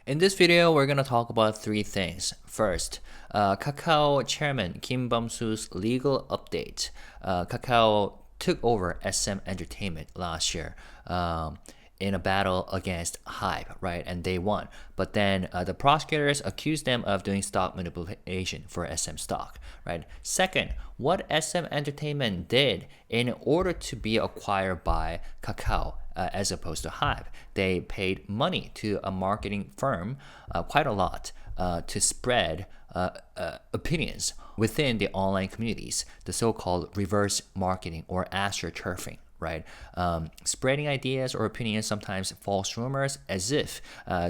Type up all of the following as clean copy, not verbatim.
In this video, we're going to talk about three things. First, Kakao chairman Kim Bum-soo's legal update. Kakao took over SM Entertainment last year in a battle against HYBE, right? And they won. But then the prosecutors accused them of doing stock manipulation for SM stock, right? Second, what SM Entertainment did in order to be acquired by Kakao as opposed to HYBE. They paid money to a marketing firm, quite a lot, to spread opinions within the online communities, the so-called reverse marketing or astroturfing, right? Spreading ideas or opinions, sometimes false rumors, as if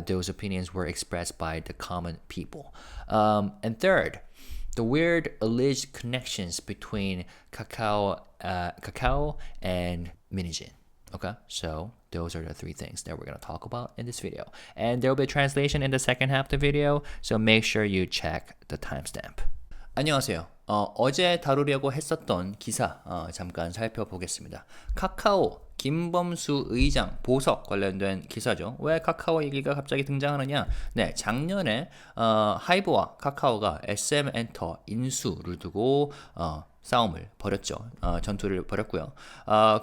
those opinions were expressed by the common people. And third, the weird alleged connections between Kakao and Min Hee-jin. Okay, so those are the three things that we're going to talk about in this video. And there will be a translation in the second half of the video, so make sure you check the timestamp. 안녕하세요. 어제 다루려고 했었던 기사 잠깐 살펴보겠습니다. 카카오 김범수 의장 보석 관련된 기사죠. 왜 카카오 얘기가 갑자기 등장하느냐? 네, 작년에 하이브와 카카오가 SM엔터 인수를 두고 싸움을 벌였죠. 전투를 벌였고요.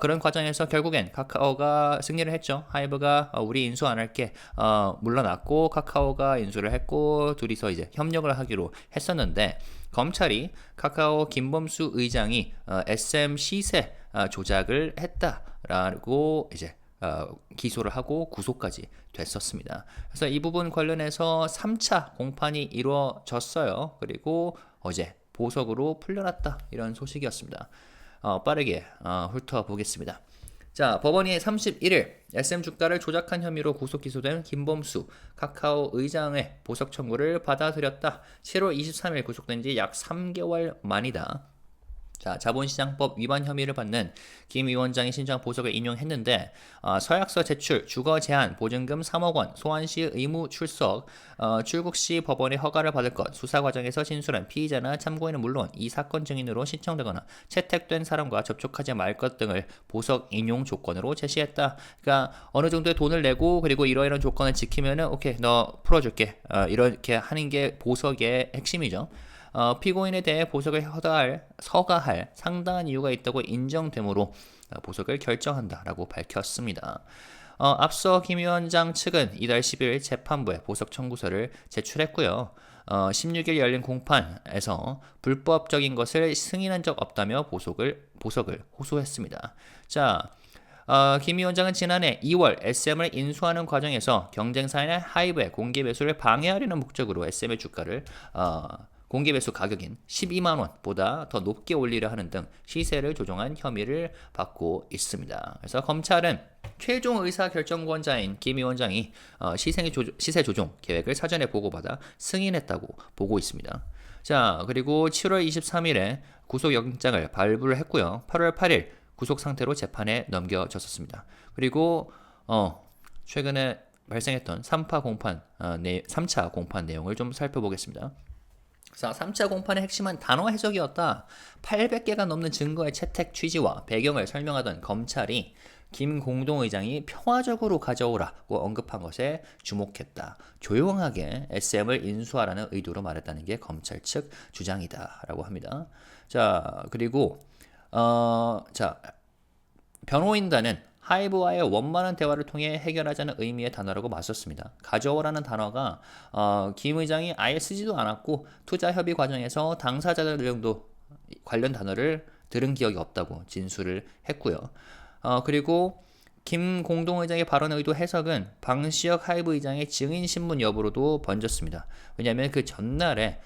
그런 과정에서 결국엔 카카오가 승리를 했죠. 하이브가 우리 인수 안 할게 물러났고 카카오가 인수를 했고 둘이서 이제 협력을 하기로 했었는데 검찰이 카카오 김범수 의장이 SM 시세 조작을 했다라고 이제 기소를 하고 구속까지 됐었습니다. 그래서 이 부분 관련해서 3차 공판이 이루어졌어요. 그리고 어제 보석으로 풀려났다 이런 소식이었습니다. 빠르게 훑어보겠습니다. 자, 법원이 31일 SM 주가를 조작한 혐의로 구속 기소된 김범수 카카오 의장의 보석 청구를 받아들였다. 7월 23일 구속된 지 약 3개월 만이다. 자, 자본시장법 위반 혐의를 받는 김 위원장이 신청한 보석을 인용했는데 서약서 제출, 주거 제한, 보증금 3억 원, 소환 시 의무 출석, 출국 시 법원의 허가를 받을 것, 수사 과정에서 진술한 피의자나 참고인은 물론 이 사건 증인으로 신청되거나 채택된 사람과 접촉하지 말 것 등을 보석 인용 조건으로 제시했다. 그러니까 어느 정도의 돈을 내고 그리고 이러이러한 조건을 지키면은 오케이 너 풀어줄게. 이렇게 하는 게 보석의 핵심이죠. 피고인에 대해 보석을 서가할 상당한 이유가 있다고 인정되므로 보석을 결정한다라고 밝혔습니다. 앞서 김 위원장 측은 이달 10일 재판부에 보석 청구서를 제출했고요. 16일 열린 공판에서 불법적인 것을 승인한 적 없다며 보석을 호소했습니다. 자, 김 위원장은 지난해 2월 SM을 인수하는 과정에서 경쟁사인 하이브의 공개 매수를 방해하려는 목적으로 SM의 주가를 공개 매수 가격인 12만 원보다 더 높게 올리려 하는 등 시세를 조정한 혐의를 받고 있습니다. 그래서 검찰은 최종 의사결정권자인 김 위원장이 시세 조정 계획을 사전에 보고받아 승인했다고 보고 있습니다. 자, 그리고 7월 23일에 구속영장을 발부를 했고요. 8월 8일 구속 상태로 재판에 넘겨졌었습니다. 그리고 최근에 발생했던 3차 공판 내용을 좀 살펴보겠습니다. 자, 3차 공판의 핵심은 단어 해석이었다. 800개가 넘는 증거의 채택 취지와 배경을 설명하던 검찰이 김 공동의장이 평화적으로 가져오라고 언급한 것에 주목했다. 조용하게 SM을 인수하라는 의도로 말했다는 게 검찰 측 주장이다 라고 합니다. 자, 그리고 변호인단은 하이브와의 원만한 대화를 통해 해결하자는 의미의 단어라고 맞섰습니다. 가져오라는 단어가 김 의장이 아예 쓰지도 않았고 투자 협의 과정에서 당사자들 정도 관련 단어를 들은 기억이 없다고 진술을 했고요. 그리고 김 공동의장의 발언의 의도 해석은 방시혁 하이브 의장의 증인 신문 여부로도 번졌습니다. 왜냐하면 그 전날에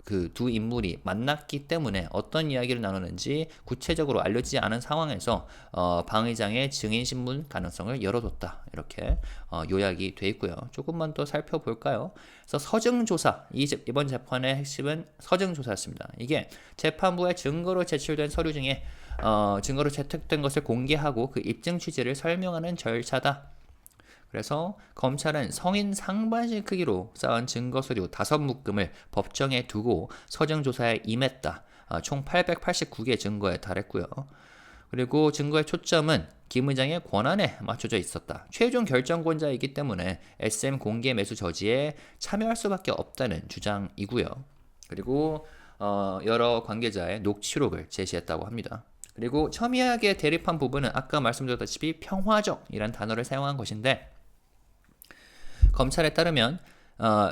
그 두 인물이 만났기 때문에 어떤 이야기를 나누는지 구체적으로 알려지지 않은 상황에서 방 의장의 증인 신문 가능성을 열어뒀다. 이렇게 요약이 돼 있고요. 조금만 더 살펴볼까요? 그래서 서증조사, 이번 재판의 핵심은 서증조사였습니다. 이게 재판부에 증거로 제출된 서류 중에 증거로 채택된 것을 공개하고 그 입증 취지를 설명하는 절차다. 그래서 검찰은 성인 상반신 크기로 쌓은 증거서류 5묶음을 법정에 두고 서증조사에 임했다. 총 889개 증거에 달했고요. 그리고 증거의 초점은 김 의장의 권한에 맞춰져 있었다. 최종 결정권자이기 때문에 SM 공개 매수 저지에 참여할 수밖에 없다는 주장이고요. 그리고 여러 관계자의 녹취록을 제시했다고 합니다. 그리고 첨예하게 대립한 부분은 아까 말씀드렸다시피 평화적이란 단어를 사용한 것인데 검찰에 따르면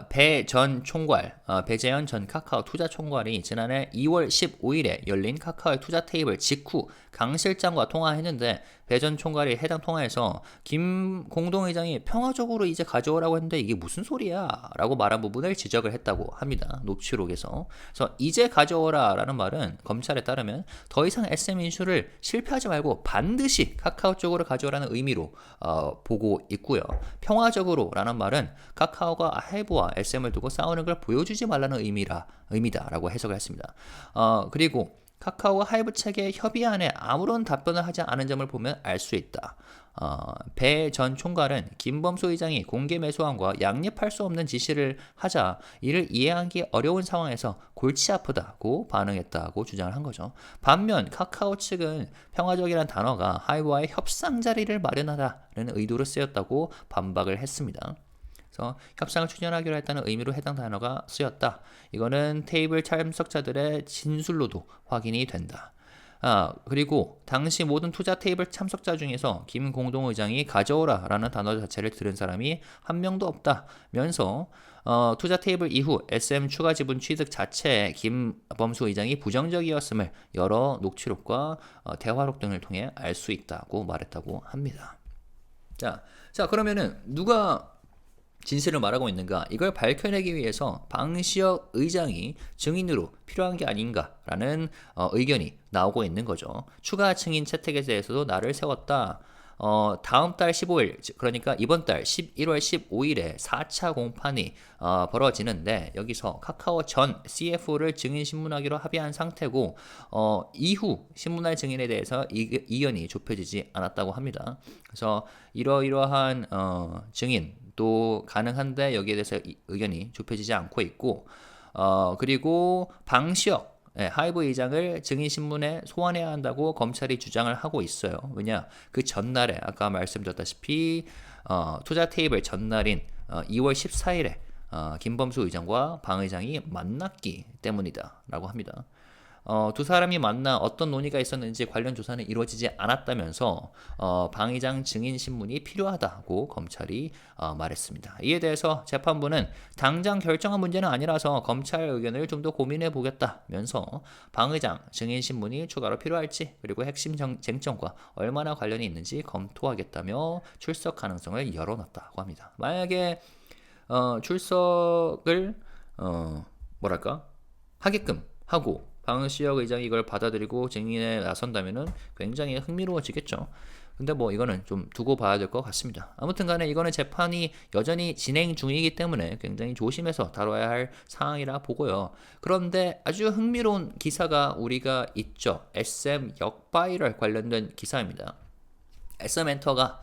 배전 총괄, 배재현 전 카카오 투자 총괄이 지난해 2월 15일에 열린 카카오의 투자 테이블 직후 강 실장과 통화했는데 배 전 총괄이 해당 통화에서 김 공동의장이 평화적으로 이제 가져오라고 했는데 이게 무슨 소리야? 라고 말한 부분을 지적을 했다고 합니다. 녹취록에서. 그래서 이제 가져오라 라는 말은 검찰에 따르면 더 이상 SM 인수를 실패하지 말고 반드시 카카오 쪽으로 가져오라는 의미로 보고 있고요. 평화적으로 라는 말은 카카오가 하이브와 SM을 두고 싸우는 걸 보여주지 말라는 의미다라고 해석을 했습니다. 그리고 카카오와 하이브 측의 협의안에 아무런 답변을 하지 않은 점을 보면 알 수 있다. 배 전 총괄은 김범수 의장이 공개 매수안과 양립할 수 없는 지시를 하자 이를 이해하기 어려운 상황에서 골치 아프다고 반응했다고 주장을 한 거죠. 반면 카카오 측은 평화적이라는 단어가 하이브와의 협상 자리를 마련하다는 의도로 쓰였다고 반박을 했습니다. 그래서 협상을 추진하기로 했다는 의미로 해당 단어가 쓰였다. 이거는 테이블 참석자들의 진술로도 확인이 된다. 그리고 당시 모든 투자 테이블 참석자 중에서 김 공동의장이 가져오라 라는 단어 자체를 들은 사람이 한 명도 없다면서 투자 테이블 이후 SM 추가 지분 취득 자체에 김범수 의장이 부정적이었음을 여러 녹취록과 대화록 등을 통해 알 수 있다고 말했다고 합니다. 자 그러면은 누가 진실을 말하고 있는가? 이걸 밝혀내기 위해서 방시혁 의장이 증인으로 필요한 게 아닌가라는 의견이 나오고 있는 거죠. 추가 증인 채택에 대해서도 날을 세웠다. 다음 달 15일, 그러니까 이번 달 11월 15일에 4차 공판이 벌어지는데 여기서 카카오 전 CFO를 증인 신문하기로 합의한 상태고 이후 신문할 증인에 대해서 이견이 좁혀지지 않았다고 합니다. 그래서 이러이러한 증인도 가능한데 여기에 대해서 의견이 좁혀지지 않고 있고 그리고 방시혁 하이브 의장을 증인신문에 소환해야 한다고 검찰이 주장을 하고 있어요. 왜냐? 그 전날에 아까 말씀드렸다시피 투자 테이블 전날인 2월 14일에 김범수 의장과 방 의장이 만났기 때문이다 라고 합니다. 두 사람이 만나 어떤 논의가 있었는지 관련 조사는 이루어지지 않았다면서 방 의장 증인 신문이 필요하다고 검찰이 말했습니다. 이에 대해서 재판부는 당장 결정한 문제는 아니라서 검찰 의견을 좀 더 고민해 보겠다면서 방 의장 증인 신문이 추가로 필요할지 그리고 핵심 쟁점과 얼마나 관련이 있는지 검토하겠다며 출석 가능성을 열어놨다고 합니다. 만약에 출석을 하게끔 하고 방시혁 의장이 이걸 받아들이고 증인에 나선다면은 굉장히 흥미로워지겠죠. 근데 뭐 이거는 좀 두고 봐야 될 것 같습니다. 아무튼 간에 이거는 재판이 여전히 진행 중이기 때문에 굉장히 조심해서 다뤄야 할 사항이라 보고요. 그런데 아주 흥미로운 기사가 우리가 있죠. SM 역바이럴 관련된 기사입니다. SM 엔터가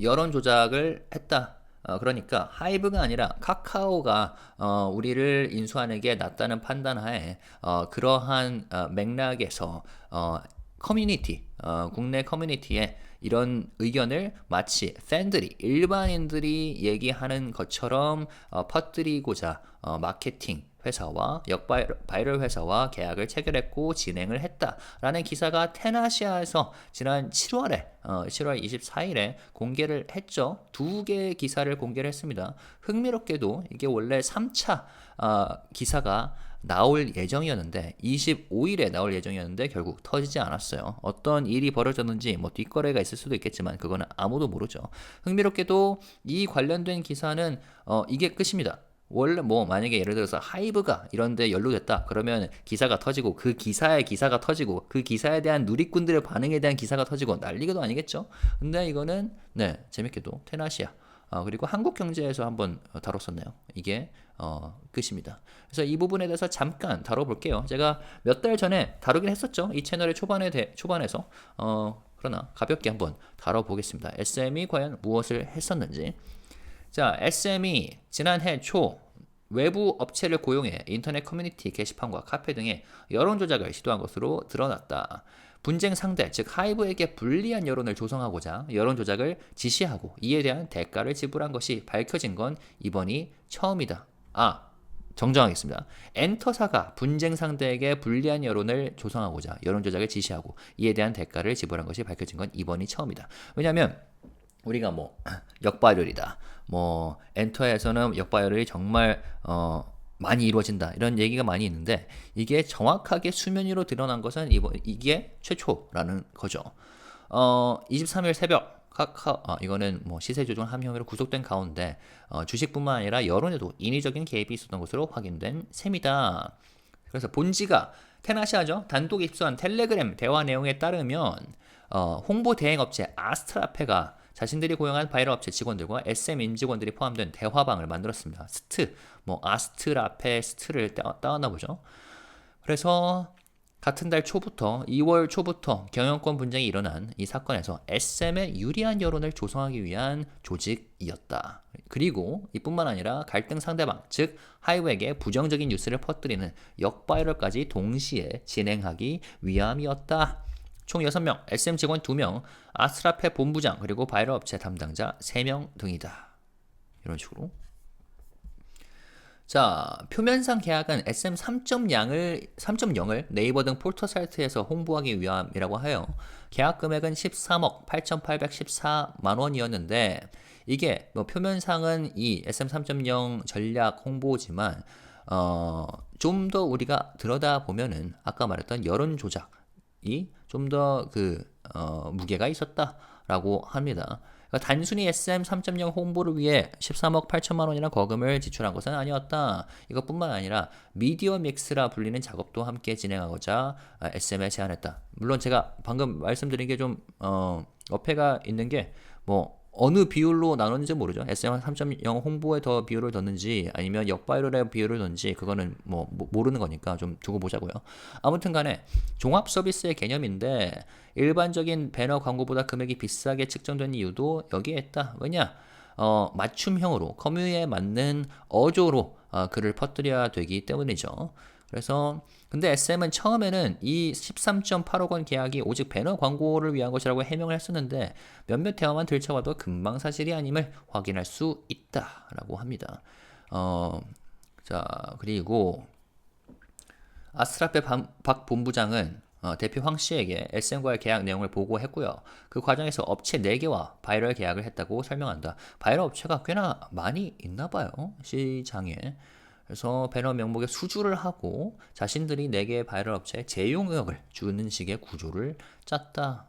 여론 조작을 했다. 그러니까 하이브가 아니라 카카오가 우리를 인수하는 게 낫다는 판단하에 그러한 맥락에서 커뮤니티, 국내 커뮤니티에 이런 의견을 마치 팬들이, 일반인들이 얘기하는 것처럼 퍼뜨리고자 마케팅 회사와 역바이럴 회사와 계약을 체결했고 진행을 했다라는 기사가 테나시아에서 지난 7월 24일에 공개를 했죠. 두 개의 기사를 공개를 했습니다. 흥미롭게도 이게 원래 3차 기사가 나올 예정이었는데 25일에 나올 예정이었는데 결국 터지지 않았어요. 어떤 일이 벌어졌는지 뭐 뒷거래가 있을 수도 있겠지만 그거는 아무도 모르죠. 흥미롭게도 이 관련된 기사는 이게 끝입니다. 원래 뭐 만약에 예를 들어서 하이브가 이런데 연루됐다 그러면 기사가 터지고 그 기사의 기사가 터지고 그 기사에 대한 누리꾼들의 반응에 대한 기사가 터지고 난리가도 아니겠죠. 근데 이거는 재밌게도 테나시아 그리고 한국경제에서 한번 다뤘었네요. 이게 끝입니다. 그래서 이 부분에 대해서 잠깐 다뤄볼게요. 제가 몇 달 전에 다루긴 했었죠. 이 채널의 초반에서 그러나 가볍게 한번 다뤄보겠습니다. SM이 과연 무엇을 했었는지. 자, SM이 지난해 초 외부 업체를 고용해 인터넷 커뮤니티 게시판과 카페 등의 여론 조작을 시도한 것으로 드러났다. 분쟁 상대, 즉 하이브에게 불리한 여론을 조성하고자 여론 조작을 지시하고 이에 대한 대가를 지불한 것이 밝혀진 건 이번이 처음이다. 정정하겠습니다. 엔터사가 분쟁 상대에게 불리한 여론을 조성하고자 여론 조작을 지시하고 이에 대한 대가를 지불한 것이 밝혀진 건 이번이 처음이다. 왜냐하면 우리가 뭐 역바이럴이다. 뭐 엔터에서는 역바이럴이 정말 많이 이루어진다. 이런 얘기가 많이 있는데 이게 정확하게 수면 위로 드러난 것은 이게 최초라는 거죠. 23일 새벽 이거는 뭐 시세 조정 함혐의로 구속된 가운데 주식뿐만 아니라 여론에도 인위적인 개입이 있었던 것으로 확인된 셈이다. 그래서 본지가 테나시아죠. 단독 입수한 텔레그램 대화 내용에 따르면 홍보 대행업체 아스트라페가 자신들이 고용한 바이럴 업체 직원들과 SM 임직원들이 포함된 대화방을 만들었습니다. 아스트라페 스트를 따왔나 보죠. 그래서 같은 달 초부터 2월 초부터 경영권 분쟁이 일어난 이 사건에서 SM에 유리한 여론을 조성하기 위한 조직이었다. 그리고 이뿐만 아니라 갈등 상대방, 즉 하이브에게 부정적인 뉴스를 퍼뜨리는 역바이럴까지 동시에 진행하기 위함이었다. 총 6명, SM 직원 2명, 아스트라페 본부장, 그리고 바이럴 업체 담당자 3명 등이다. 이런 식으로. 자, 표면상 계약은 SM 3.0을 네이버 등 포털 사이트에서 홍보하기 위함이라고 해요. 계약 금액은 13억 8,814만 원이었는데 이게 뭐 표면상은 이 SM 3.0 전략 홍보지만 좀 더 우리가 들여다보면은 아까 말했던 여론 조작이 좀 더 무게가 있었다라고 합니다. 그러니까 단순히 SM 3.0 홍보를 위해 13억 8천만 원이라는 거금을 지출한 것은 아니었다. 이것뿐만 아니라 미디어 믹스라 불리는 작업도 함께 진행하고자 SM에 제안했다. 물론 제가 방금 말씀드린 게 좀 어폐가 있는 게 뭐 어느 비율로 나눴는지 모르죠. SM 3.0 홍보에 더 비율을 뒀는지 아니면 역바이럴에 비율을 뒀는지 그거는 뭐 모르는 거니까 좀 두고 보자고요. 아무튼 간에 종합 서비스의 개념인데 일반적인 배너 광고보다 금액이 비싸게 측정된 이유도 여기에 있다. 왜냐? 맞춤형으로 커뮤에 맞는 어조로 글을 퍼뜨려야 되기 때문이죠. 그래서 근데 SM은 처음에는 이 13.8억 원 계약이 오직 배너 광고를 위한 것이라고 해명을 했었는데 몇몇 대화만 들춰봐도 금방 사실이 아님을 확인할 수 있다라고 합니다. 자, 그리고 아스트라페 박 본부장은 대표 황 씨에게 SM과의 계약 내용을 보고했고요. 그 과정에서 업체 4개와 바이럴 계약을 했다고 설명한다. 바이럴 업체가 꽤나 많이 있나 봐요. 시장에. 그래서 배너 명목에 수주를 하고 자신들이 4개의 바이럴 업체에 재용 의혹을 주는 식의 구조를 짰다.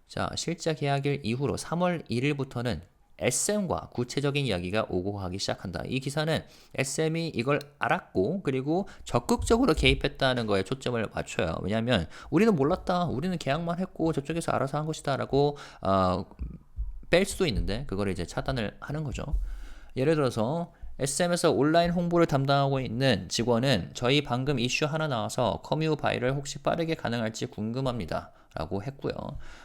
자, 실제 계약일 이후로 3월 1일부터는 SM과 구체적인 이야기가 오고 가기 시작한다. 이 기사는 SM이 이걸 알았고 그리고 적극적으로 개입했다는 거에 초점을 맞춰요. 왜냐하면 우리는 몰랐다. 우리는 계약만 했고 저쪽에서 알아서 한 것이다 라고 뺄 수도 있는데 그걸 이제 차단을 하는 거죠. 예를 들어서 SM에서 온라인 홍보를 담당하고 있는 직원은 저희 방금 이슈 하나 나와서 커뮤 바이럴 혹시 빠르게 가능할지 궁금합니다. 라고 했고요.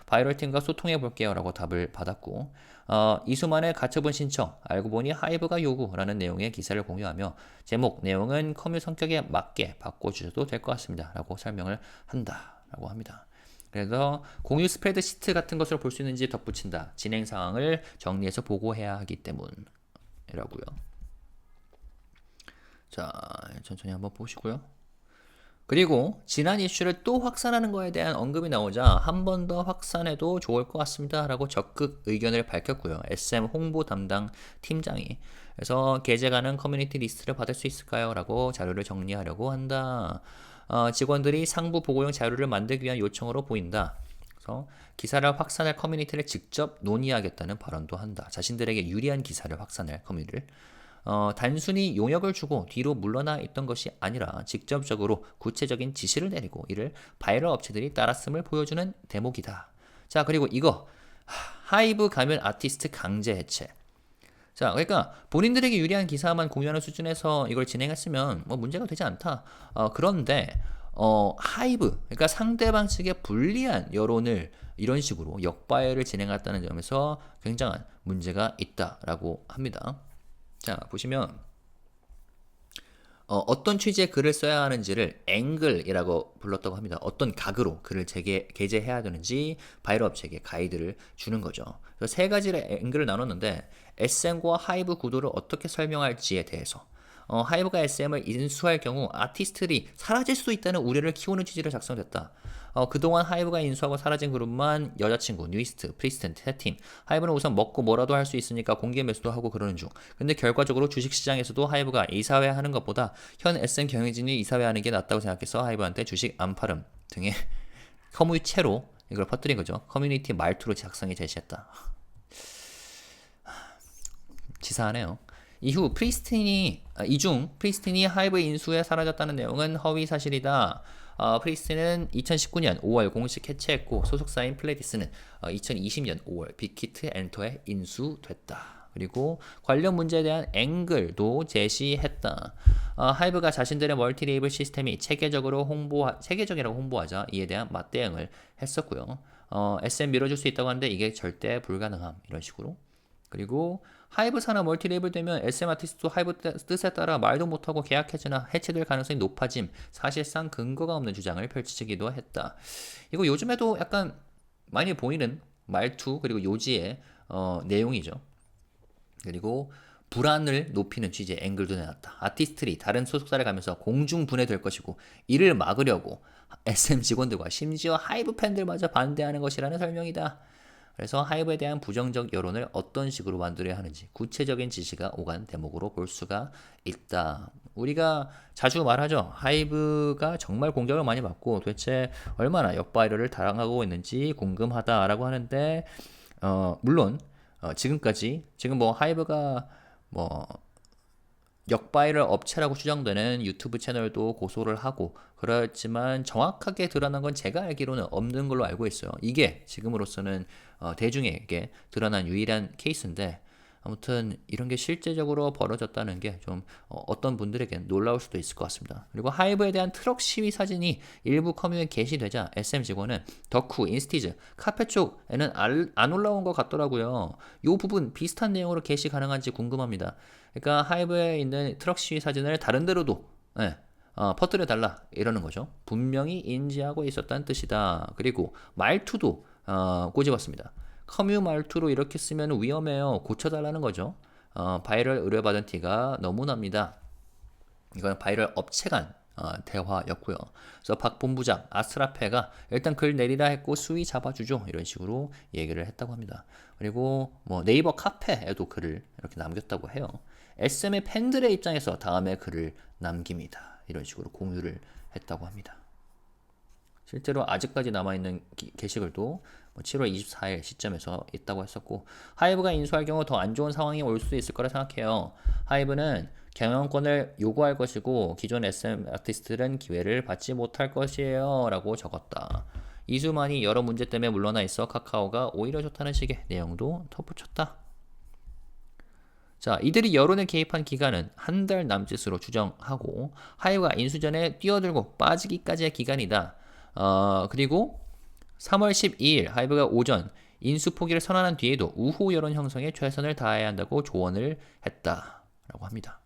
바이럴 팀과 소통해 볼게요. 라고 답을 받았고 2수 만에 가처분 신청, 알고 보니 하이브가 요구라는 내용의 기사를 공유하며 제목, 내용은 커뮤 성격에 맞게 바꿔주셔도 될 것 같습니다. 라고 설명을 한다. 라고 합니다. 그래서 공유 스프레드 시트 같은 것을 볼 수 있는지 덧붙인다. 진행 상황을 정리해서 보고해야 하기 때문이라고요. 자, 천천히 한번 보시고요. 그리고 지난 이슈를 또 확산하는 거에 대한 언급이 나오자 한 번 더 확산해도 좋을 것 같습니다 라고 적극 의견을 밝혔고요. SM 홍보 담당 팀장이. 그래서 게재 가능 커뮤니티 리스트를 받을 수 있을까요? 라고 자료를 정리하려고 한다. 직원들이 상부 보고용 자료를 만들기 위한 요청으로 보인다. 그래서 기사를 확산할 커뮤니티를 직접 논의하겠다는 발언도 한다. 자신들에게 유리한 기사를 확산할 커뮤니티를. 단순히 용역을 주고 뒤로 물러나 있던 것이 아니라 직접적으로 구체적인 지시를 내리고 이를 바이럴 업체들이 따랐음을 보여주는 대목이다. 자, 그리고 이거 하이브 가면 아티스트 강제 해체. 자, 그러니까 본인들에게 유리한 기사만 공유하는 수준에서 이걸 진행했으면 뭐 문제가 되지 않다. 그런데 하이브, 그러니까 상대방 측에 불리한 여론을 이런 식으로 역바이럴을 진행했다는 점에서 굉장한 문제가 있다라고 합니다. 자, 보시면 어떤 취지의 글을 써야 하는지를 앵글이라고 불렀다고 합니다. 어떤 각으로 글을 게재해야 되는지 바이럴 업체에게 가이드를 주는 거죠. 그래서 세 가지의 앵글을 나눴는데 SM과 하이브 구도를 어떻게 설명할지에 대해서 하이브가 SM을 인수할 경우 아티스트들이 사라질 수도 있다는 우려를 키우는 취지로 작성됐다. 그동안 하이브가 인수하고 사라진 그룹만 여자친구, 뉴이스트, 프리스텐, 세팀. 하이브는 우선 먹고 뭐라도 할 수 있으니까 공개 매수도 하고 그러는 중. 근데 결과적으로 주식시장에서도 하이브가 이사회 하는 것보다 현 SM 경영진이 이사회 하는 게 낫다고 생각해서 하이브한테 주식 안 팔음 등의 커뮤니티로 이걸 퍼뜨린 거죠. 커뮤니티 말투로 작성해 제시했다. 치사하네요. 이중 프리스틴이 하이브 인수에 사라졌다는 내용은 허위 사실이다. 프리스틴은 2019년 5월 공식 해체했고 소속사인 플레디스는 2020년 5월 빅히트 엔터에 인수됐다. 그리고 관련 문제에 대한 앵글도 제시했다. 하이브가 자신들의 멀티 레이블 시스템이 체계적이라고 홍보하자 이에 대한 맞대응을 했었고요. SM 밀어줄 수 있다고 하는데 이게 절대 불가능함 이런 식으로. 그리고 하이브 산하 멀티 레이블 되면 SM 아티스트도 하이브 뜻에 따라 말도 못하고 계약 해체될 가능성이 높아짐. 사실상 근거가 없는 주장을 펼치기도 했다. 이거 요즘에도 약간 많이 보이는 말투 그리고 요지의 내용이죠. 그리고 불안을 높이는 취지의 앵글도 내놨다. 아티스트들이 다른 소속사를 가면서 공중분해될 것이고 이를 막으려고 SM 직원들과 심지어 하이브 팬들마저 반대하는 것이라는 설명이다. 그래서 하이브에 대한 부정적 여론을 어떤 식으로 만들어야 하는지 구체적인 지시가 오간 대목으로 볼 수가 있다. 우리가 자주 말하죠. 하이브가 정말 공격을 많이 받고 도대체 얼마나 역바이럴을 당하고 있는지 궁금하다라고 하는데 물론 지금 뭐 하이브가 뭐 역바이럴 업체라고 추정되는 유튜브 채널도 고소를 하고 그렇지만 정확하게 드러난 건 제가 알기로는 없는 걸로 알고 있어요. 이게 지금으로서는 대중에게 드러난 유일한 케이스인데 아무튼 이런 게 실제적으로 벌어졌다는 게 좀 어떤 분들에겐 놀라울 수도 있을 것 같습니다. 그리고 하이브에 대한 트럭 시위 사진이 일부 커뮤니에 게시되자 SM 직원은 덕후, 인스티즈, 카페 쪽에는 안 올라온 것 같더라고요. 이 부분 비슷한 내용으로 게시 가능한지 궁금합니다. 그러니까 하이브에 있는 트럭 시위 사진을 다른 데로도 퍼뜨려달라 이러는 거죠. 분명히 인지하고 있었다는 뜻이다. 그리고 말투도 꼬집었습니다. 커뮤 말투로 이렇게 쓰면 위험해요. 고쳐달라는 거죠. 바이럴 의뢰받은 티가 너무 납니다. 이건 바이럴 업체 간 대화였고요. 그래서 박 본부장 아스라페가 일단 글 내리라 했고 수위 잡아주죠. 이런 식으로 얘기를 했다고 합니다. 그리고 뭐 네이버 카페에도 글을 이렇게 남겼다고 해요. SM의 팬들의 입장에서 다음에 글을 남깁니다. 이런 식으로 공유를 했다고 합니다. 실제로 아직까지 남아있는 게시글도 7월 24일 시점에서 있다고 했었고 하이브가 인수할 경우 더 안 좋은 상황이 올 수도 있을 거라 생각해요. 하이브는 경영권을 요구할 것이고 기존 SM 아티스트들은 기회를 받지 못할 것이에요 라고 적었다. 이수만이 여러 문제 때문에 물러나 있어 카카오가 오히려 좋다는 식의 내용도 덧붙였다. 자, 이들이 여론에 개입한 기간은 한 달 남짓으로 추정하고 하이브가 인수 전에 뛰어들고 빠지기까지의 기간이다. 그리고 3월 12일 하이브가 오전 인수 포기를 선언한 뒤에도 우호 여론 형성에 최선을 다해야 한다고 조언을 했다라고 합니다.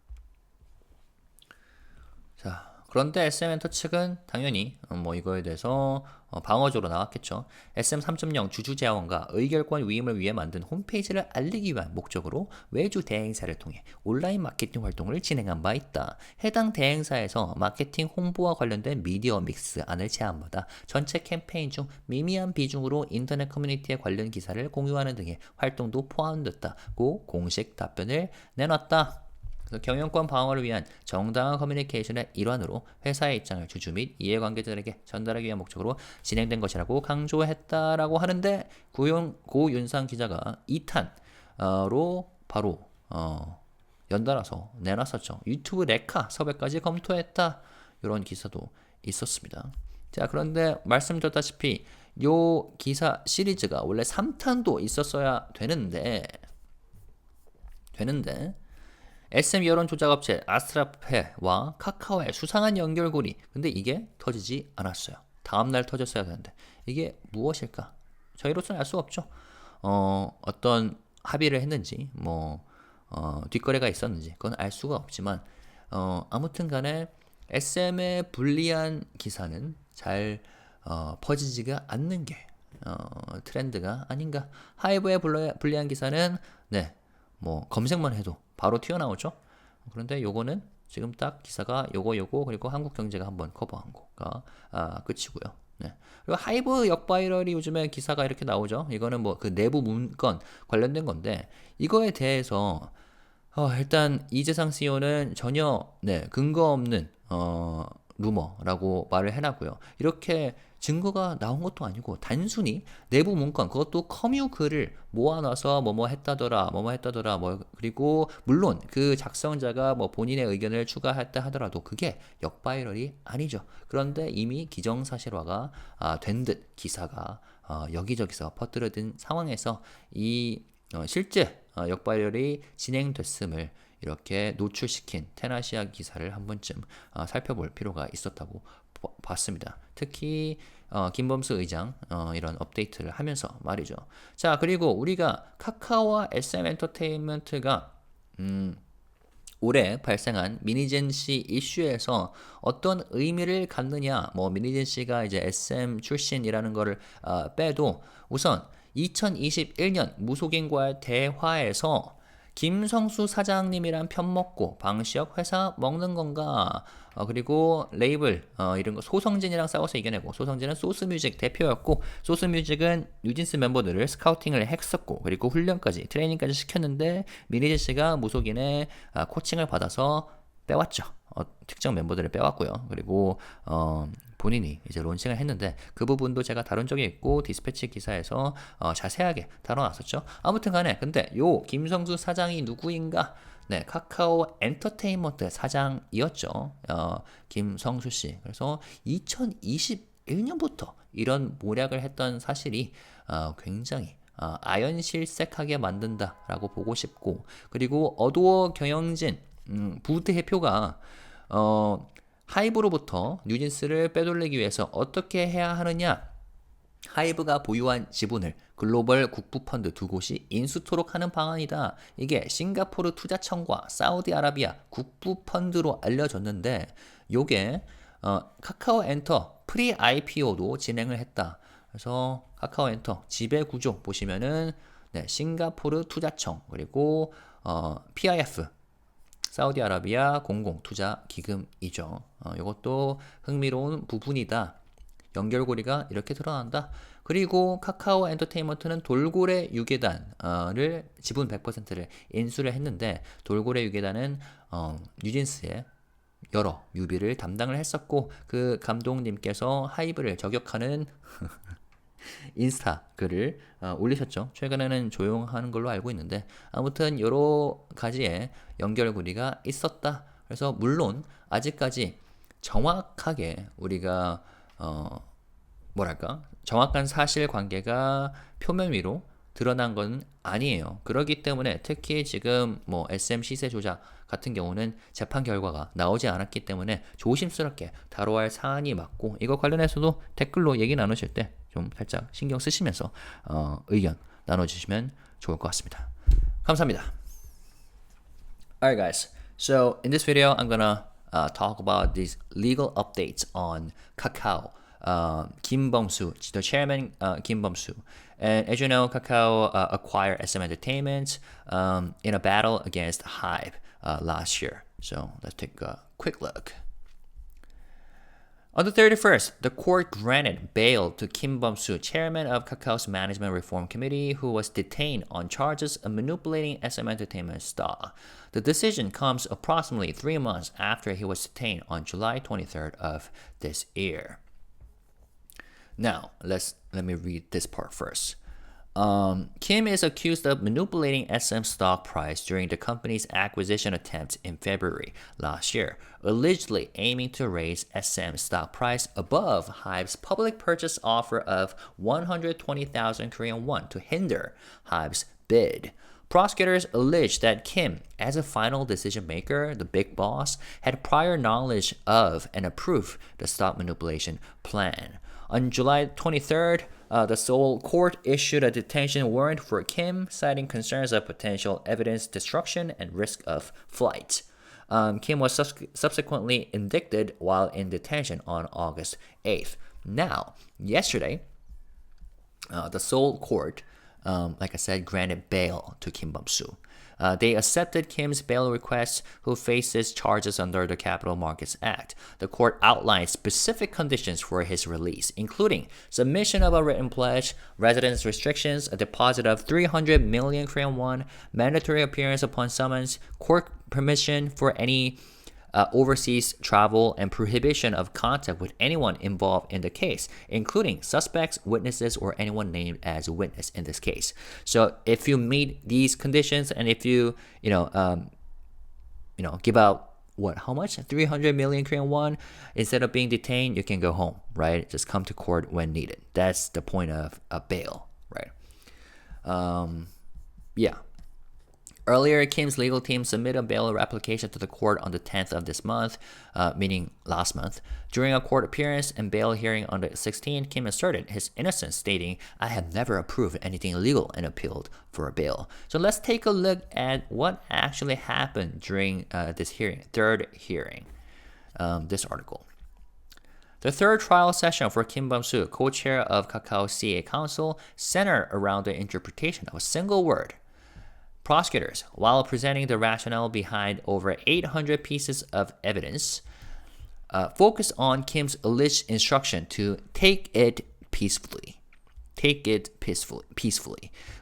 자, 그런데 SM엔터 측은 당연히 뭐 이거에 대해서 방어적으로 나왔겠죠. SM 3.0 주주 재원과 의결권 위임을 위해 만든 홈페이지를 알리기 위한 목적으로 외주 대행사를 통해 온라인 마케팅 활동을 진행한 바 있다. 해당 대행사에서 마케팅 홍보와 관련된 미디어 믹스 안을 제안받아 전체 캠페인 중 미미한 비중으로 인터넷 커뮤니티에 관련 기사를 공유하는 등의 활동도 포함됐다고 공식 답변을 내놨다. 경영권 방어를 위한 정당한 커뮤니케이션의 일환으로 회사의 입장을 주주 및 이해관계자들에게 전달하기 위한 목적으로 진행된 것이라고 강조했다라고 하는데 고 윤상 기자가 2탄로 바로 연달아서 내놨었죠. 유튜브 레카 섭외까지 검토했다. 이런 기사도 있었습니다. 자, 그런데 말씀드렸다시피 요 기사 시리즈가 원래 3탄도 있었어야 되는데 SM 여론 조작업체 아스트라페와 카카오의 수상한 연결고리. 근데 이게 터지지 않았어요. 다음날 터졌어야 되는데 이게 무엇일까? 저희로서는 알 수 없죠. 어떤 합의를 했는지 뒷거래가 있었는지 그건 알 수가 없지만 아무튼 간에 SM의 불리한 기사는 잘 퍼지지가 않는 게 트렌드가 아닌가. 하이브의 불리한 기사는 네, 뭐 검색만 해도 바로 튀어나오죠. 그런데 요거는 지금 딱 기사가 요거 그리고 한국 경제가 한번 커버한 거가 끝이고요. 네. 그리고 하이브 역바이럴이 요즘에 기사가 이렇게 나오죠. 이거는 뭐 그 내부 문건 관련된 건데 이거에 대해서 일단 이재상 CEO는 전혀 근거 없는 루머라고 말을 해놨고요. 이렇게 증거가 나온 것도 아니고 단순히 내부 문건 그것도 커뮤 글을 모아놔서 뭐뭐 했다더라 그리고 물론 그 작성자가 뭐 본인의 의견을 추가했다 하더라도 그게 역바이럴이 아니죠. 그런데 이미 기정사실화가 된 듯 기사가 여기저기서 퍼뜨려진 상황에서 이 실제 역바이럴이 진행됐음을 이렇게 노출시킨 테나시아 기사를 한 번쯤 살펴볼 필요가 있었다고 봤습니다. 특히 김범수 의장 이런 업데이트를 하면서 말이죠. 자, 그리고 우리가 카카오와 SM 엔터테인먼트가 올해 발생한 민희진 씨 이슈에서 어떤 의미를 갖느냐, 뭐 민희진 씨가 이제 SM 출신이라는 거를 빼도 우선 2021년 무속인과의 대화에서 김성수 사장님이란 편먹고 방시혁 회사 먹는 건가? 그리고 레이블 이런 거 소성진이랑 싸워서 이겨내고 소성진은 소스뮤직 대표였고 소스뮤직은 뉴진스 멤버들을 스카우팅을 했었고 그리고 훈련까지 트레이닝까지 시켰는데 민희진 씨가 무속인의 코칭을 받아서 빼왔죠. 특정 멤버들을 빼왔고요. 그리고 본인이 이제 론칭을 했는데 그 부분도 제가 다룬 적이 있고 디스패치 기사에서 자세하게 다뤄놨었죠. 아무튼 간에 근데 요 김성수 사장이 누구인가? 네, 카카오 엔터테인먼트 사장이었죠. 김성수 씨. 그래서 2021년부터 이런 모략을 했던 사실이 굉장히 아연실색하게 만든다라고 보고 싶고 그리고 어도어 경영진 부대표가 하이브로부터 뉴진스를 빼돌리기 위해서 어떻게 해야 하느냐? 하이브가 보유한 지분을 글로벌 국부펀드 두 곳이 인수토록 하는 방안이다. 이게 싱가포르 투자청과 사우디아라비아 국부펀드로 알려졌는데 요게 카카오 엔터 프리 IPO도 진행을 했다. 그래서 카카오 엔터 지배 구조 보시면은 싱가포르 투자청 그리고 PIF 사우디아라비아 공공투자기금이죠. 이것도 흥미로운 부분이다. 연결고리가 이렇게 드러난다. 그리고 카카오 엔터테인먼트는 돌고래 유괴단을 지분 100%를 인수를 했는데 돌고래 유괴단은 뉴진스의 여러 뮤비를 담당을 했었고 그 감독님께서 하이브를 저격하는 인스타 글을 올리셨죠. 최근에는 조용한 걸로 알고 있는데 아무튼 여러 가지의 연결고리가 있었다. 그래서 물론 아직까지 정확하게 우리가 정확한 사실관계가 표면 위로 드러난 건 아니에요. 그렇기 때문에 특히 지금 뭐 SM 시세 조작 같은 경우는 재판 결과가 나오지 않았기 때문에 조심스럽게 다뤄야 할 사안이 맞고 이거 관련해서도 댓글로 얘기 나누실 때 좀 살짝 신경 쓰시면서 의견 나눠주시면 좋을 것 같습니다. 감사합니다. Alright guys, so in this video I'm gonna talk about these legal updates on Kakao. Kim Bum-soo, the chairman Kim Bum-soo. And as you know, Kakao acquired SM Entertainment in a battle against HYBE last year. So let's take a quick look. On the 31st, the court granted bail to Kim Bum-soo, chairman of Kakao's Management Reform Committee, who was detained on charges of manipulating SM Entertainment stock. The decision comes approximately 3 months after he was detained on July 23rd of this year. Now, let me read this part first. Kim is accused of manipulating SM stock price during the company's acquisition attempt in February last year, allegedly aiming to raise SM stock price above HYBE's public purchase offer of 120,000 Korean won to hinder HYBE's bid. Prosecutors allege that Kim, as a final decision maker, the big boss, had prior knowledge of and approved the stock manipulation plan. On July 23rd, the Seoul court issued a detention warrant for Kim, citing concerns of potential evidence destruction and risk of flight. Kim was subsequently indicted while in detention on August 8th. Now, yesterday, the Seoul court, like I said, granted bail to Kim Bum-soo. They accepted Kim's bail request, who faces charges under the Capital Markets Act. The court outlined specific conditions for his release, including submission of a written pledge, residence restrictions, a deposit of 300 million Korean won, mandatory appearance upon summons, court permission for any overseas travel, and prohibition of contact with anyone involved in the case, including suspects, witnesses, or anyone named as a witness in this case. So if you meet these conditions, and if you give out how much 300 million Korean won instead of being detained, you can go home, right? Just come to court when needed. That's the point of a bail, right? Earlier, Kim's legal team submitted a bail application to the court on the 10th of this month, meaning last month. During a court appearance and bail hearing on the 16th, Kim asserted his innocence, stating, "I have never approved anything illegal," and appealed for a bail. So let's take a look at what actually happened during this hearing, third hearing, this article. The third trial session for Kim Bum-soo, co-chair of Kakao CA Council, centered around the interpretation of a single word. Prosecutors, while presenting the rationale behind over 800 pieces of evidence, focused on Kim's alleged instruction to take it peacefully,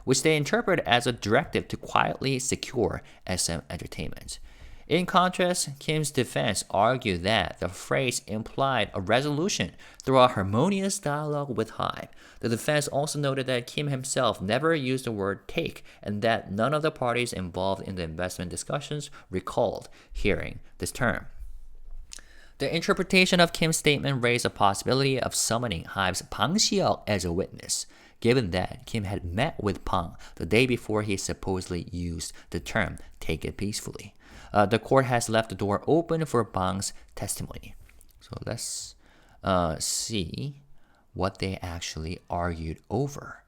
which they interpret as a directive to quietly secure SM Entertainment. In contrast, Kim's defense argued that the phrase implied a resolution through a harmonious dialogue with HYBE. The defense also noted that Kim himself never used the word take, and that none of the parties involved in the investment discussions recalled hearing this term. The interpretation of Kim's statement raised a possibility of summoning HYBE's Bang Si-hyuk as a witness, given that Kim had met with Bang the day before he supposedly used the term take it peacefully. The court has left the door open for Bang's testimony. So let's see what they actually argued over.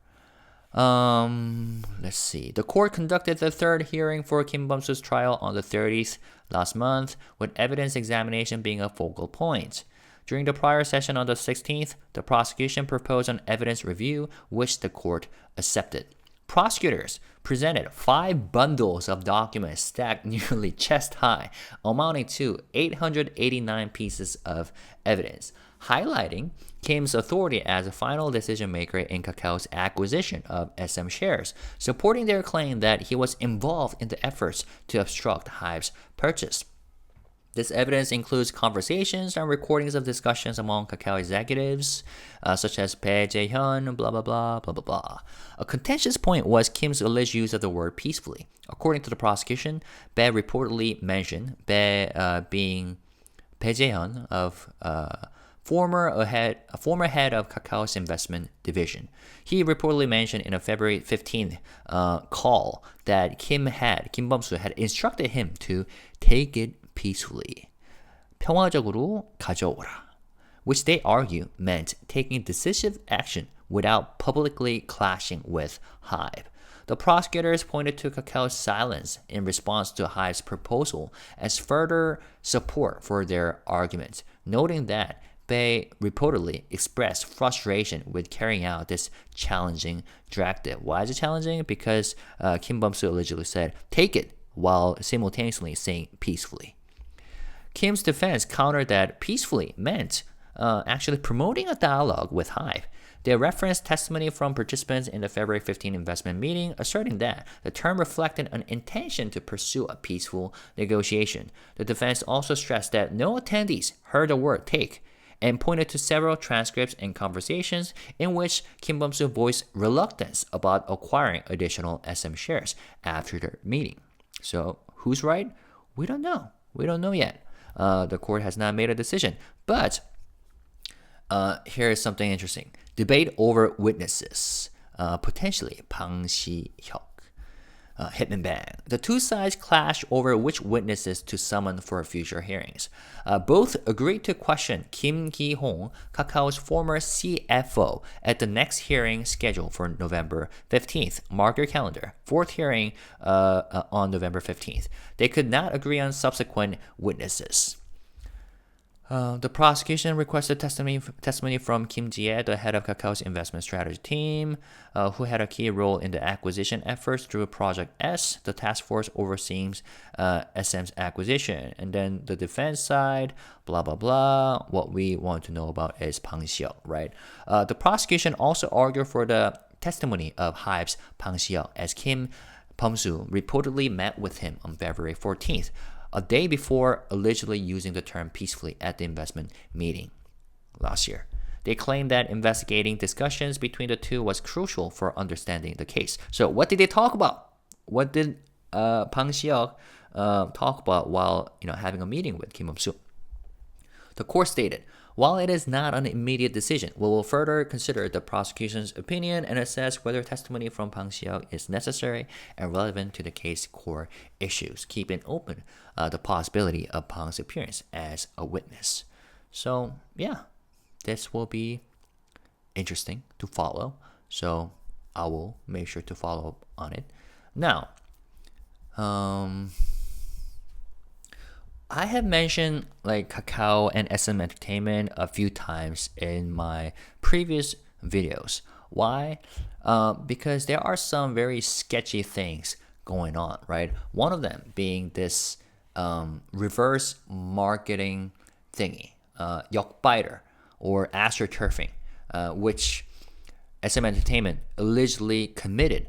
Let's see. The court conducted the third hearing for Kim Bum-soo's trial on the 30th last month, with evidence examination being a focal point. During the prior session on the 16th, the prosecution proposed an evidence review, which the court accepted. Prosecutors presented 5 bundles of documents stacked nearly chest high, amounting to 889 pieces of evidence, highlighting Kim's authority as a final decision maker in Kakao's acquisition of SM shares, supporting their claim that he was involved in the efforts to obstruct HYBE's purchase. This evidence includes conversations and recordings of discussions among Kakao executives, such as Bae Jae-hyun, blah, blah, blah, blah, blah, blah. A contentious point was Kim's alleged use of the word peacefully. According to the prosecution, Bae reportedly mentioned, Bae being Bae Jae-hyun, of former head of Kakao's investment division. He reportedly mentioned in a February 15th call that Kim Bum-soo had instructed him to take it peacefully, 평화적으로 가져오라, which they argue meant taking decisive action without publicly clashing with HYBE. The prosecutors pointed to Kakao's silence in response to HYBE's proposal as further support for their argument, noting that Bae reportedly expressed frustration with carrying out this challenging directive. Why is it challenging? Because Kim Bum-soo allegedly said, take it, while simultaneously saying peacefully. Kim's defense countered that peacefully meant actually promoting a dialogue with HYBE. They referenced testimony from participants in the February 15 investment meeting, asserting that the term reflected an intention to pursue a peaceful negotiation. The defense also stressed that no attendees heard the word take, and pointed to several transcripts and conversations in which Kim Bum-soo voiced reluctance about acquiring additional SM shares after the meeting. So who's right? We don't know. We don't know yet. The court has not made a decision. But here is something interesting. Debate over witnesses. Potentially Bang Si-hyuk. Hitman Bang. The two sides clashed over which witnesses to summon for future hearings. Both agreed to question Kim Ki-hong, Kakao's former CFO, at the next hearing scheduled for November 15th. Mark your calendar. Fourth hearing on November 15th. They could not agree on subsequent witnesses. The prosecution requested testimony from Kim Ji-ae, the head of Kakao's investment strategy team, who had a key role in the acquisition efforts through Project S, the task force overseeing SM's acquisition. And then the defense side, blah, blah, blah. What we want to know about is Pang Xiao, right? The prosecution also argued for the testimony of HYBE's Pang Xiao, as Kim Bum-soo reportedly met with him on February 14th. A day before allegedly using the term peacefully at the investment meeting last year. They claimed that investigating discussions between the two was crucial for understanding the case. So what did they talk about? What did Pang Xiao talk about while having a meeting with Kim Bum-soo? The court stated, while it is not an immediate decision, we will further consider the prosecution's opinion and assess whether testimony from Pang Xiao is necessary and relevant to the case core issues, keeping open the possibility of Pang's appearance as a witness. So, yeah, this will be interesting to follow. So, I will make sure to follow up on it. Now, I have mentioned like Kakao and SM Entertainment a few times in my previous videos. Why? Because there are some very sketchy things going on, right? One of them being this reverse marketing thingy, 역바이럴, or astroturfing, which SM Entertainment allegedly committed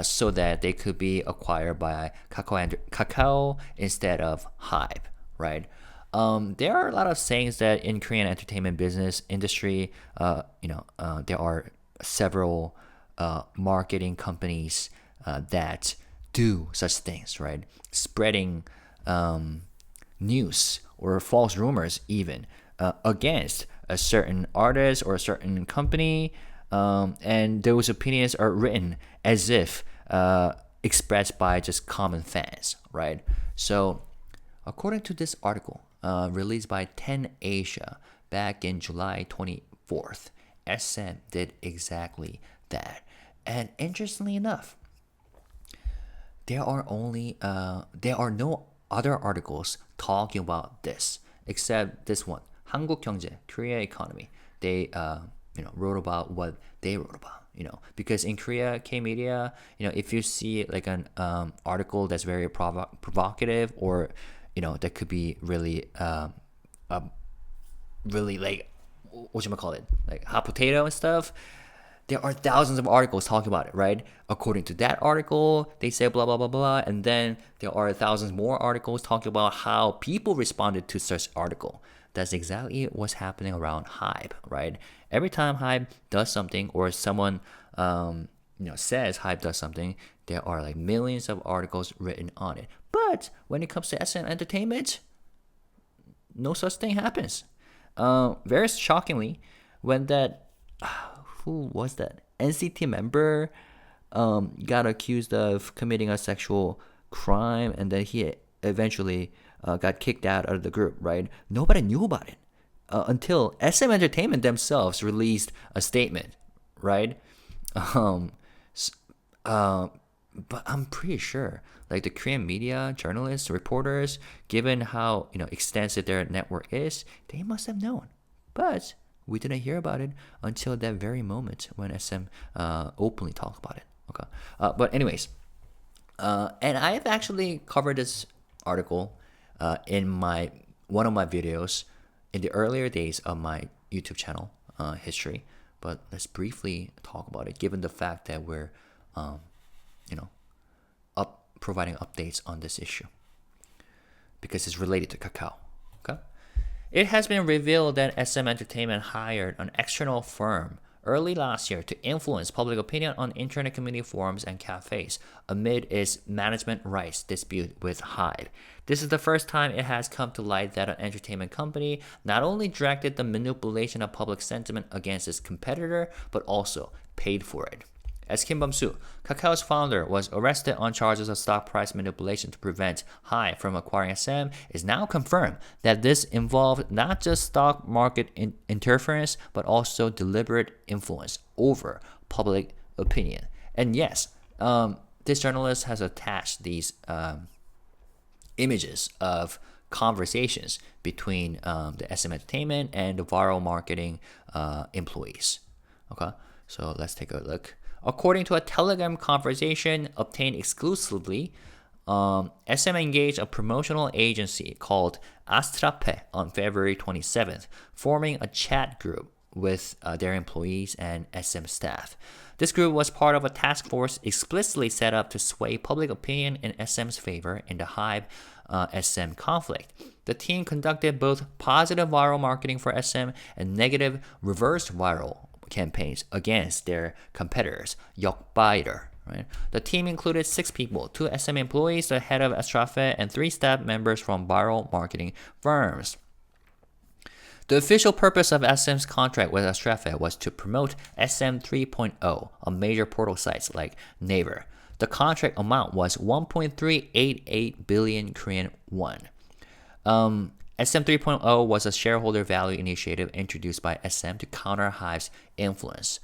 so that they could be acquired by Kakao instead of HYBE. Right. There are a lot of sayings that in Korean entertainment business industry, there are several marketing companies that do such things, right? Spreading news or false rumors even against a certain artist or a certain company, and those opinions are written as if expressed by just common fans, right? So, according to this article released by 10 Asia back in July 24th, SM did exactly that. And interestingly enough, there are no other articles talking about this except this one, 한국경제, Korea economy. They wrote about what they wrote about. Because in Korea, K-media, if you see like an article that's very provocative or that could be really, really like, whatchamacallit, like hot potato and stuff. There are thousands of articles talking about it, right? According to that article, they say blah, blah, blah, blah. And then there are thousands more articles talking about how people responded to such article. That's exactly what's happening around HYBE, right? Every time HYBE does something or someone, says HYBE does something, there are like millions of articles written on it. But when it comes to SM Entertainment, no such thing happens. Very shockingly, when that, who was that? NCT member got accused of committing a sexual crime, and then he eventually got kicked out of the group, right? Nobody knew about it until SM Entertainment themselves released a statement, right? But I'm pretty sure, like the Korean media, journalists, reporters, given how extensive their network is, they must have known. But we didn't hear about it until that very moment when SM openly talked about it. Okay, but anyways, and I have actually covered this article in one of my videos in the earlier days of my YouTube channel history. But let's briefly talk about it, given the fact that we're providing updates on this issue because it's related to Kakao. Okay, it has been revealed that SM Entertainment hired an external firm early last year to influence public opinion on internet community forums and cafes amid its management rights dispute with HYBE. This is the first time it has come to light that an entertainment company not only directed the manipulation of public sentiment against its competitor, but also paid for it. As Kim Bum-soo, Kakao's founder, was arrested on charges of stock price manipulation to prevent HYBE from acquiring SM, it's now confirmed that this involved not just stock market interference, but also deliberate influence over public opinion. And yes, this journalist has attached these images of conversations between the SM Entertainment and the viral marketing employees. Okay, so let's take a look. According to a Telegram conversation obtained exclusively, SM engaged a promotional agency called Astrape on February 27th, forming a chat group with their employees and SM staff. This group was part of a task force explicitly set up to sway public opinion in SM's favor in the HYBE SM conflict. The team conducted both positive viral marketing for SM and negative reverse viral campaigns against their competitors, 역바이럴. Right? The team included 6 people, 2 SM employees, the head of Astrafe, and 3 staff members from viral marketing firms. The official purpose of SM's contract with Astrafe was to promote SM 3.0 on major portal sites like Naver. The contract amount was 1.388 billion Korean won. SM 3.0 was a shareholder value initiative introduced by SM to counter HYBE's influence,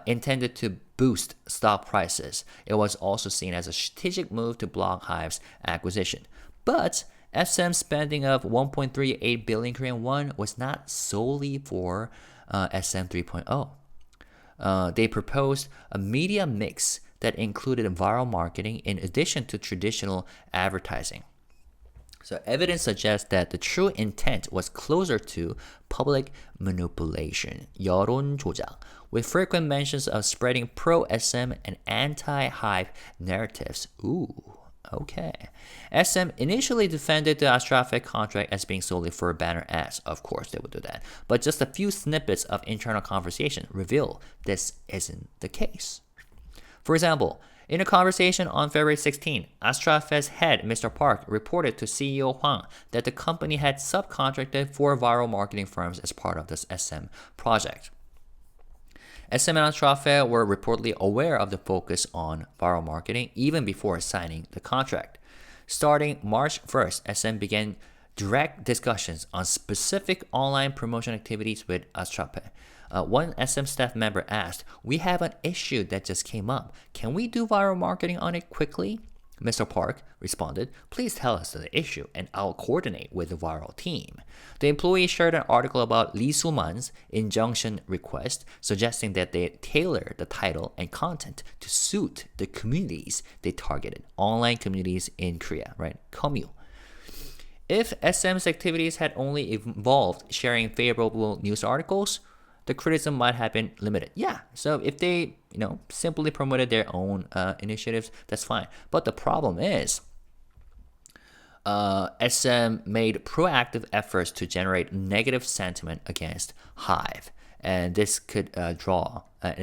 intended to boost stock prices. It was also seen as a strategic move to block HYBE's acquisition. But SM's spending of 1.38 billion Korean won was not solely for SM 3.0. They proposed a media mix that included viral marketing in addition to traditional advertising. So evidence suggests that the true intent was closer to public manipulation, 여론 조작, with frequent mentions of spreading pro-SM and anti-HYBE narratives. Ooh, okay. SM initially defended the Astrafe contract as being solely for banner ads. Of course, they would do that. But just a few snippets of internal conversation reveal this isn't the case. For example, in a conversation on February 16, Astrafe's head, Mr. Park, reported to CEO Hwang that the company had subcontracted 4 viral marketing firms as part of this SM project. SM and Astrafe were reportedly aware of the focus on viral marketing even before signing the contract. Starting March 1st, SM began direct discussions on specific online promotion activities with Astrafe. One SM staff member asked, "We have an issue that just came up. Can we do viral marketing on it quickly?" Mr. Park responded, "Please tell us the issue and I'll coordinate with the viral team." The employee shared an article about Lee Soo-man's injunction request, suggesting that they tailor the title and content to suit the communities they targeted, online communities in Korea, right? Komyu. If SM's activities had only involved sharing favorable news articles, the criticism might have been limited. Yeah, so if they, simply promoted their own initiatives, that's fine. But the problem is, SM made proactive efforts to generate negative sentiment against HYBE, and this could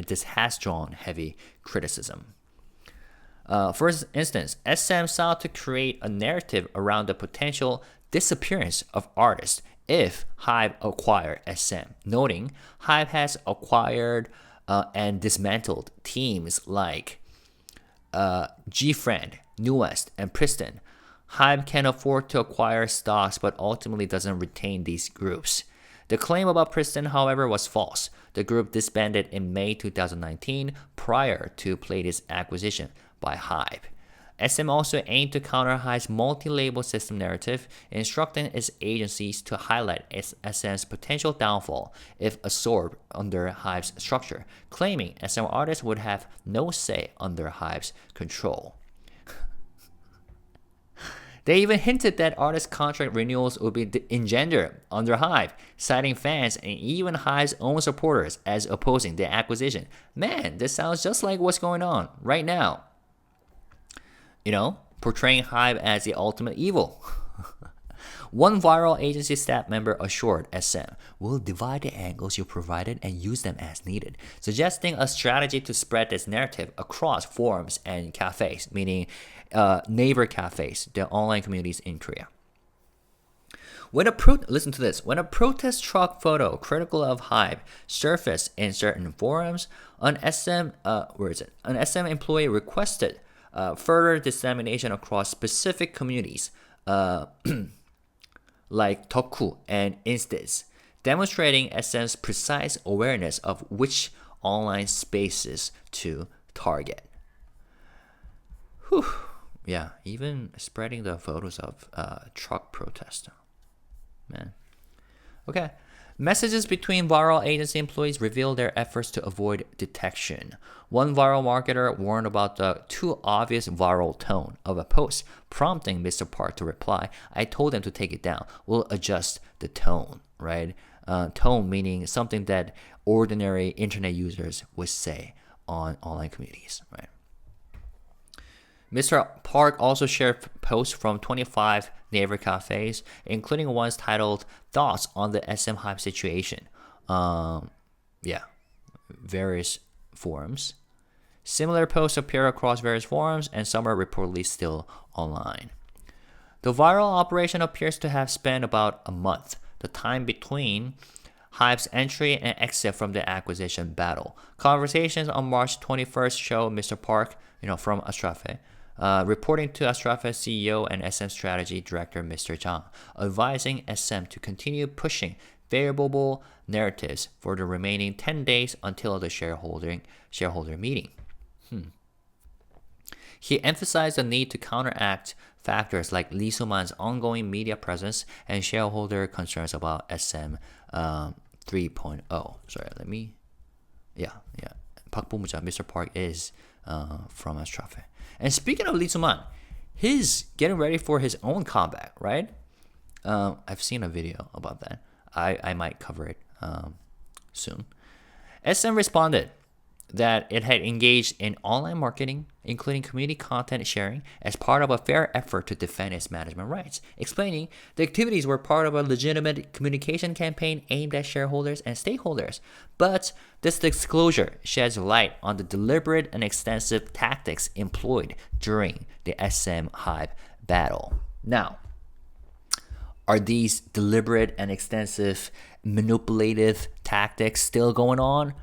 this has drawn heavy criticism. For instance, SM sought to create a narrative around the potential disappearance of artists if HYBE acquired SM, noting HYBE has acquired and dismantled teams like G-Friend, New West, and Priston. HYBE can afford to acquire stocks but ultimately doesn't retain these groups. The claim about Priston, however, was false. The group disbanded in May 2019 prior to Pleiades' acquisition by HYBE. SM also aimed to counter HYBE's multi-label system narrative, instructing its agencies to highlight SM's potential downfall if absorbed under HYBE's structure, claiming SM artists would have no say under HYBE's control. They even hinted that artist contract renewals would be engendered under HYBE, citing fans and even HYBE's own supporters as opposing the acquisition. Man, this sounds just like what's going on right now. Portraying HYBE as the ultimate evil. One viral agency staff member assured SM, "We'll divide the angles you provided and use them as needed," suggesting a strategy to spread this narrative across forums and cafes, meaning Naver cafes, the online communities in Korea. Listen to this. When a protest truck photo critical of HYBE surfaced in certain forums, an SM employee requested further dissemination across specific communities, like Toku and Instance, demonstrating SM's precise awareness of which online spaces to target. Whew. Yeah, even spreading the photos of truck protest. Man. Okay. Messages between viral agency employees reveal their efforts to avoid detection. One viral marketer warned about the too obvious viral tone of a post, prompting Mr. Park to reply, "I told them to take it down. We'll adjust the tone," right? Tone meaning something that ordinary internet users would say on online communities, right? Mr. Park also shared posts from 25 neighbor cafes, including ones titled "Thoughts on the SM HYBE Situation." Various forums. Similar posts appear across various forums, and some are reportedly still online. The viral operation appears to have spanned about a month, the time between HYBE's entry and exit from the acquisition battle. Conversations on March 21st show Mr. Park, from Astrafe, reporting to Astrafe's CEO and SM strategy director Mr. Zhang, advising SM to continue pushing favorable narratives for the remaining 10 days until the shareholder meeting. He emphasized the need to counteract factors like Lee Soo-man's ongoing media presence and shareholder concerns about SM 3.0. Sorry, Park Bo-muja, Mr. Park is from Astrafe. And speaking of Lee Soo-man, he's getting ready for his own comeback, right? I've seen a video about that. I might cover it soon. SM responded that it had engaged in online marketing, including community content sharing, as part of a fair effort to defend its management rights, explaining the activities were part of a legitimate communication campaign aimed at shareholders and stakeholders. But this disclosure sheds light on the deliberate and extensive tactics employed during the SM HYBE battle. Now, are these deliberate and extensive manipulative tactics still going on?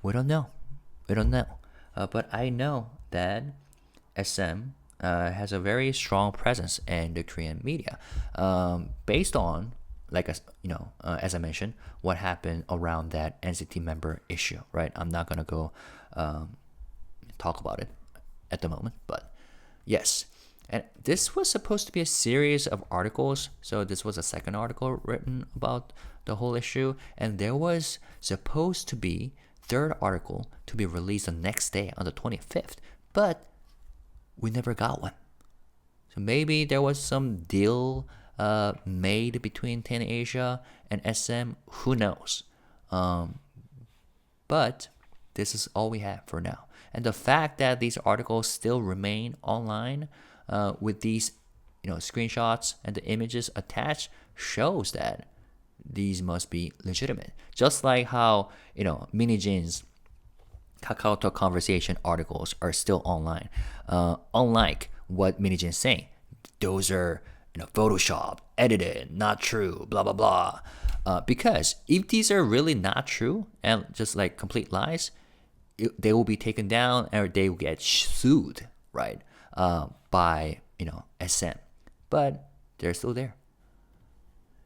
We don't know. But I know that SM has a very strong presence in the Korean media, based on, as I mentioned, what happened around that NCT member issue, right? I'm not gonna go talk about it at the moment, but yes. And this was supposed to be a series of articles, so this was a second article written about the whole issue, and there was supposed to be third article to be released the next day on the 25th, but we never got one. So maybe there was some deal made between TN Asia and SM, who knows? But this is all we have for now. And the fact that these articles still remain online with these screenshots and the images attached shows that these must be legitimate. Just like how, Min Hee-jin's Kakao Talk conversation articles are still online. Unlike what Min Hee-jin is saying. Those are, Photoshop, edited, not true, blah, blah, blah. Because if these are really not true and just like complete lies, they will be taken down or they will get sued, right? By, SM. But they're still there.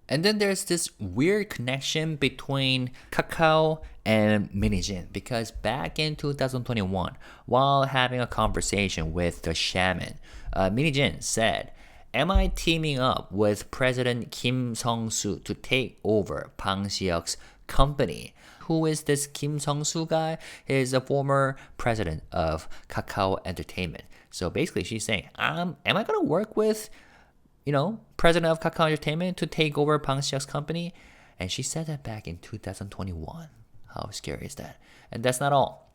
And then there's this weird connection between Kakao and Min Hee-jin, because back in 2021, while having a conversation with the shaman, Min Hee-jin said, "Am I teaming up with President Kim Sung-soo to take over Bang Si-hyuk's company?" Who is this Kim Sung-soo guy? He is a former president of Kakao Entertainment. So basically she's saying, am I going to work with president of Kakao Entertainment to take over Bang Si-hyuk's company? And she said that back in 2021. How scary is that? And that's not all.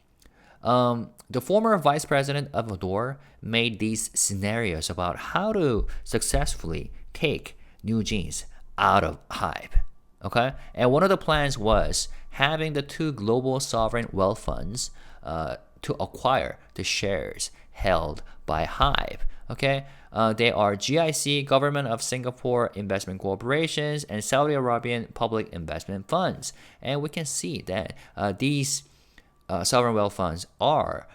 The former vice president of Adore made these scenarios about how to successfully take New Jeans out of HYBE. Okay? And one of the plans was having the two global sovereign wealth funds to acquire the shares held by HYBE. Okay? They are GIC, Government of Singapore Investment Corporations, and Saudi Arabian Public Investment Funds. And we can see that these sovereign wealth funds are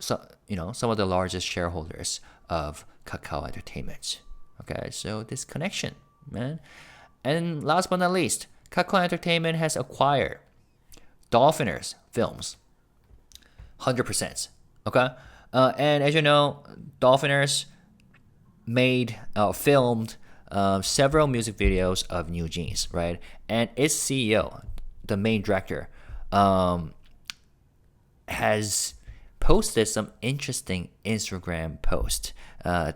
some of the largest shareholders of Kakao Entertainment. Okay, so this connection, man. And last but not least, Kakao Entertainment has acquired Dolphiners Films, 100%. Okay, and as you know, Dolphiners filmed several music videos of New Jeans, right? And its CEO, the main director, has posted some interesting Instagram posts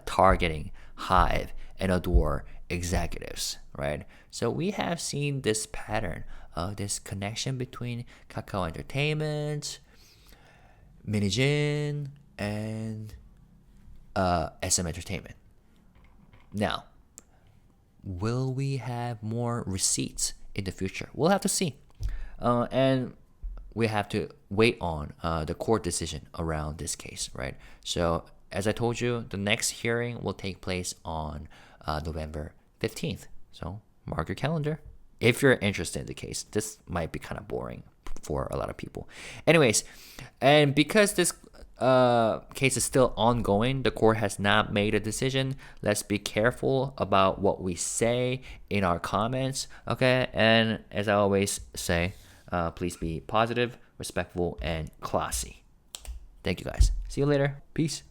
targeting HYBE and Adore executives, right? So we have seen this pattern of this connection between Kakao Entertainment, Min Hee-jin, and SM Entertainment. Now, will we have more receipts in the future? We'll have to see. And we have to wait on the court decision around this case, right? So, as I told you, the next hearing will take place on November 15th. So, mark your calendar. If you're interested in the case, this might be kind of boring for a lot of people. Anyways, and because this case is still ongoing, the court has not made a decision. Let's be careful about what we say in our comments, okay? And as I always say, please be positive, respectful, and classy. Thank you guys. See you later. Peace.